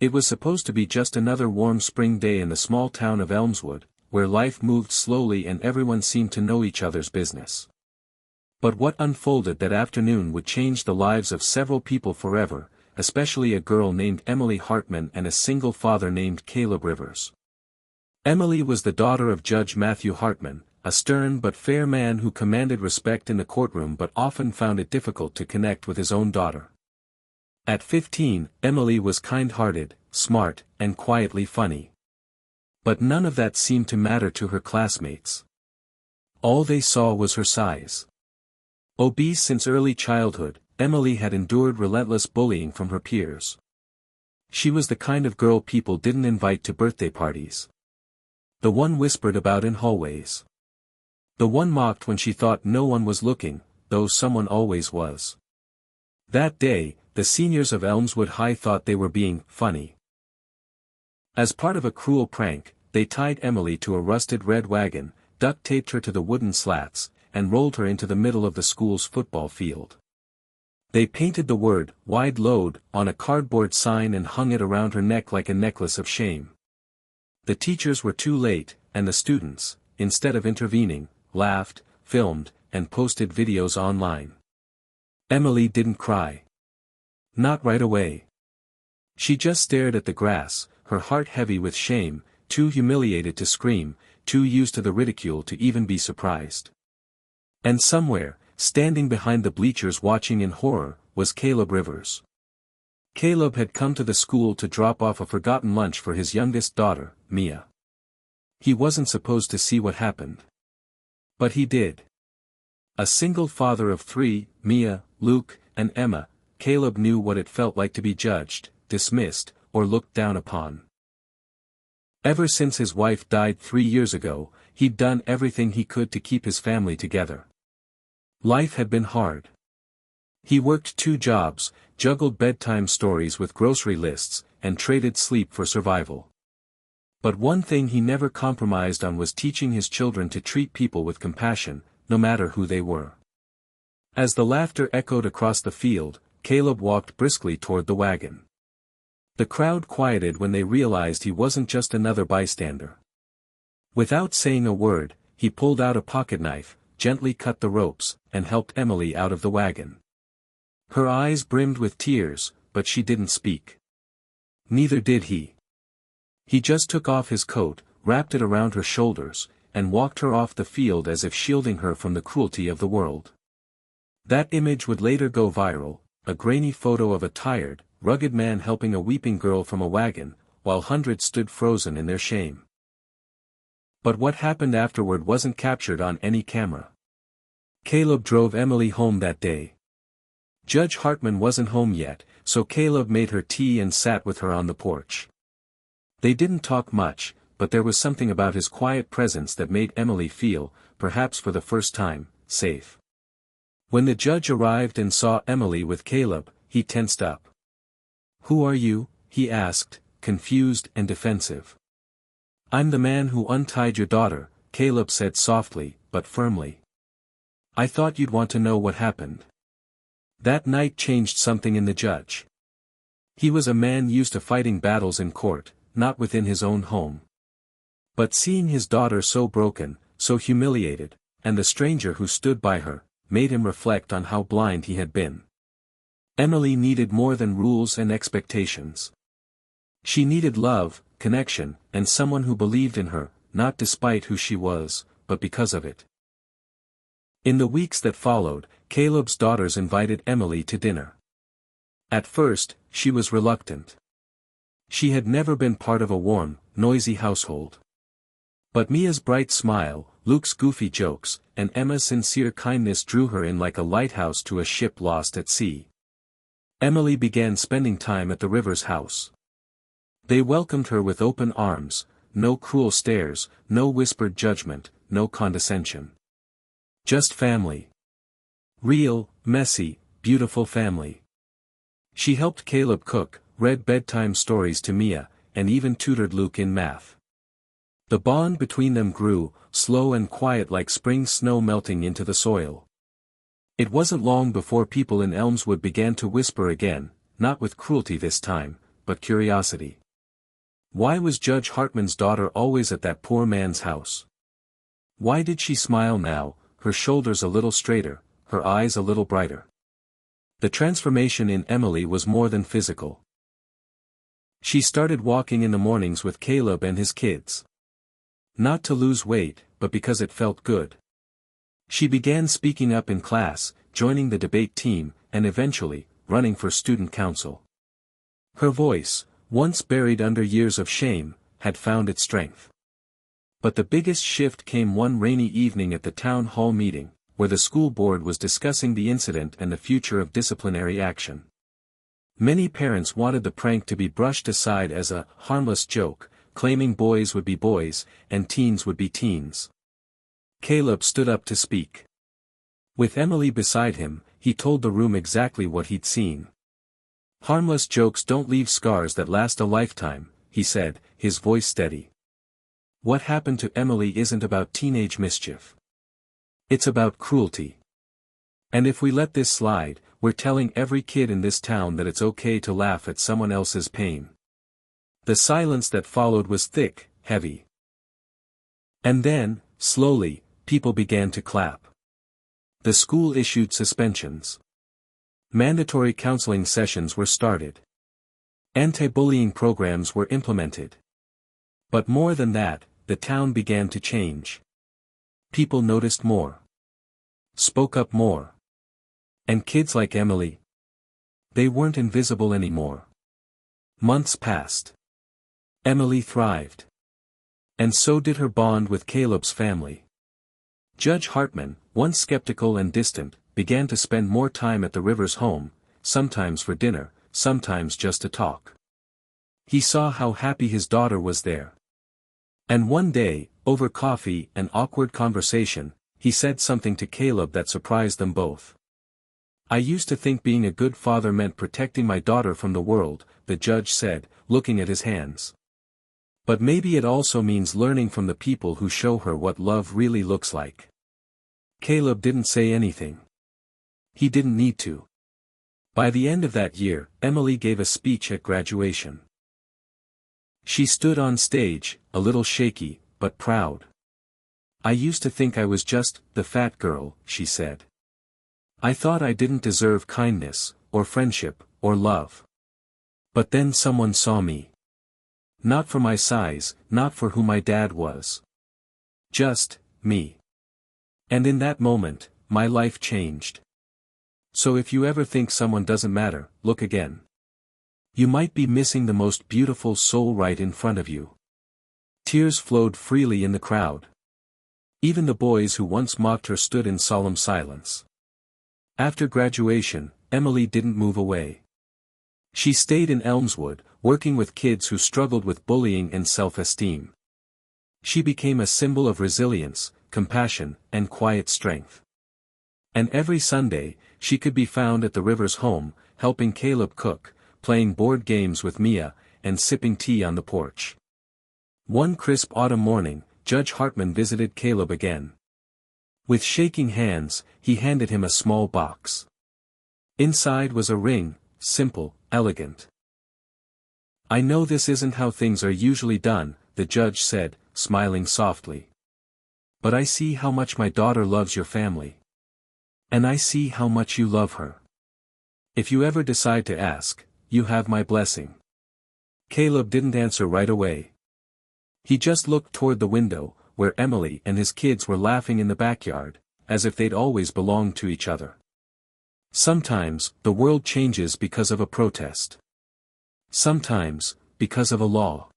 It was supposed to be just another warm spring day in the small town of Elmswood, where life moved slowly and everyone seemed to know each other's business. But what unfolded that afternoon would change the lives of several people forever, especially a girl named Emily Hartman and a single father named Caleb Rivers. Emily was the daughter of Judge Matthew Hartman, a stern but fair man who commanded respect in the courtroom but often found it difficult to connect with his own daughter. At 15, Emily was kind-hearted, smart, and quietly funny. But none of that seemed to matter to her classmates. All they saw was her size. Obese since early childhood, Emily had endured relentless bullying from her peers. She was the kind of girl people didn't invite to birthday parties. The one whispered about in hallways. The one mocked when she thought no one was looking, though someone always was. That day, the seniors of Elmswood High thought they were being funny. As part of a cruel prank, they tied Emily to a rusted red wagon, duct-taped her to the wooden slats, and rolled her into the middle of the school's football field. They painted the word, "Wide Load," on a cardboard sign and hung it around her neck like a necklace of shame. The teachers were too late, and the students, instead of intervening, laughed, filmed, and posted videos online. Emily didn't cry. Not right away. She just stared at the grass, her heart heavy with shame, too humiliated to scream, too used to the ridicule to even be surprised. And somewhere, standing behind the bleachers watching in horror, was Caleb Rivers. Caleb had come to the school to drop off a forgotten lunch for his youngest daughter, Mia. He wasn't supposed to see what happened. But he did. A single father of 3, Mia, Luke, and Emma, Caleb knew what it felt like to be judged, dismissed, or looked down upon. Ever since his wife died 3 years ago, he'd done everything he could to keep his family together. Life had been hard. He worked 2 jobs, juggled bedtime stories with grocery lists, and traded sleep for survival. But one thing he never compromised on was teaching his children to treat people with compassion, no matter who they were. As the laughter echoed across the field, Caleb walked briskly toward the wagon. The crowd quieted when they realized he wasn't just another bystander. Without saying a word, he pulled out a pocketknife, gently cut the ropes, and helped Emily out of the wagon. Her eyes brimmed with tears, but she didn't speak. Neither did he. He just took off his coat, wrapped it around her shoulders, and walked her off the field as if shielding her from the cruelty of the world. That image would later go viral, a grainy photo of a tired, rugged man helping a weeping girl from a wagon, while hundreds stood frozen in their shame. But what happened afterward wasn't captured on any camera. Caleb drove Emily home that day. Judge Hartman wasn't home yet, so Caleb made her tea and sat with her on the porch. They didn't talk much, but there was something about his quiet presence that made Emily feel, perhaps for the first time, safe. When the judge arrived and saw Emily with Caleb, he tensed up. "Who are you?" he asked, confused and defensive. "I'm the man who untied your daughter," Caleb said softly, but firmly. "I thought you'd want to know what happened." That night changed something in the judge. He was a man used to fighting battles in court, not within his own home. But seeing his daughter so broken, so humiliated, and the stranger who stood by her, made him reflect on how blind he had been. Emily needed more than rules and expectations. She needed love, connection, and someone who believed in her, not despite who she was, but because of it. In the weeks that followed, Caleb's daughters invited Emily to dinner. At first, she was reluctant. She had never been part of a warm, noisy household. But Mia's bright smile, Luke's goofy jokes, and Emma's sincere kindness drew her in like a lighthouse to a ship lost at sea. Emily began spending time at the Rivers house. They welcomed her with open arms, no cruel stares, no whispered judgment, no condescension. Just family. Real, messy, beautiful family. She helped Caleb cook, read bedtime stories to Mia, and even tutored Luke in math. The bond between them grew, slow and quiet like spring snow melting into the soil. It wasn't long before people in Elmswood began to whisper again, not with cruelty this time, but curiosity. Why was Judge Hartman's daughter always at that poor man's house? Why did she smile now, her shoulders a little straighter, her eyes a little brighter? The transformation in Emily was more than physical. She started walking in the mornings with Caleb and his kids. Not to lose weight, but because it felt good. She began speaking up in class, joining the debate team, and eventually, running for student council. Her voice, once buried under years of shame, had found its strength. But the biggest shift came one rainy evening at the town hall meeting, where the school board was discussing the incident and the future of disciplinary action. Many parents wanted the prank to be brushed aside as a harmless joke, claiming boys would be boys, and teens would be teens. Caleb stood up to speak. With Emily beside him, he told the room exactly what he'd seen. Harmless jokes don't leave scars that last a lifetime, he said, his voice steady. What happened to Emily isn't about teenage mischief. It's about cruelty. And if we let this slide, we're telling every kid in this town that it's okay to laugh at someone else's pain. The silence that followed was thick, heavy. And then, slowly, people began to clap. The school issued suspensions. Mandatory counseling sessions were started. Anti-bullying programs were implemented. But more than that, the town began to change. People noticed more. Spoke up more. And kids like Emily? They weren't invisible anymore. Months passed. Emily thrived. And so did her bond with Caleb's family. Judge Hartman, once skeptical and distant, began to spend more time at the Rivers home, sometimes for dinner, sometimes just to talk. He saw how happy his daughter was there. And one day, over coffee and awkward conversation, he said something to Caleb that surprised them both. I used to think being a good father meant protecting my daughter from the world, the judge said, looking at his hands. But maybe it also means learning from the people who show her what love really looks like. Caleb didn't say anything. He didn't need to. By the end of that year, Emily gave a speech at graduation. She stood on stage, a little shaky, but proud. I used to think I was just the fat girl, she said. I thought I didn't deserve kindness, or friendship, or love. But then someone saw me. Not for my size, not for who my dad was. Just me. And in that moment, my life changed. So if you ever think someone doesn't matter, look again. You might be missing the most beautiful soul right in front of you. Tears flowed freely in the crowd. Even the boys who once mocked her stood in solemn silence. After graduation, Emily didn't move away. She stayed in Elmswood, working with kids who struggled with bullying and self-esteem. She became a symbol of resilience, compassion, and quiet strength. And every Sunday, she could be found at the Rivers home, helping Caleb cook, playing board games with Mia, and sipping tea on the porch. One crisp autumn morning, Judge Hartman visited Caleb again. With shaking hands, he handed him a small box. Inside was a ring, simple, elegant. I know this isn't how things are usually done, the judge said, smiling softly. But I see how much my daughter loves your family. And I see how much you love her. If you ever decide to ask, you have my blessing. Caleb didn't answer right away. He just looked toward the window, where Emily and his kids were laughing in the backyard, as if they'd always belonged to each other. Sometimes, the world changes because of a protest. Sometimes, because of a law.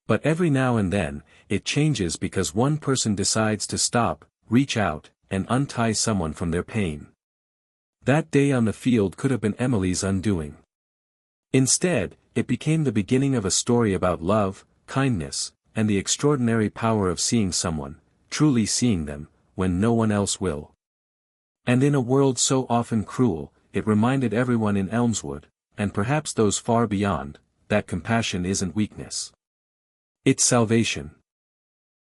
But every now and then, it changes because one person decides to stop, reach out, and untie someone from their pain. That day on the field could have been Emily's undoing. Instead, it became the beginning of a story about love, kindness, and the extraordinary power of seeing someone, truly seeing them, when no one else will. And in a world so often cruel, it reminded everyone in Elmswood, and perhaps those far beyond, that compassion isn't weakness. It's salvation.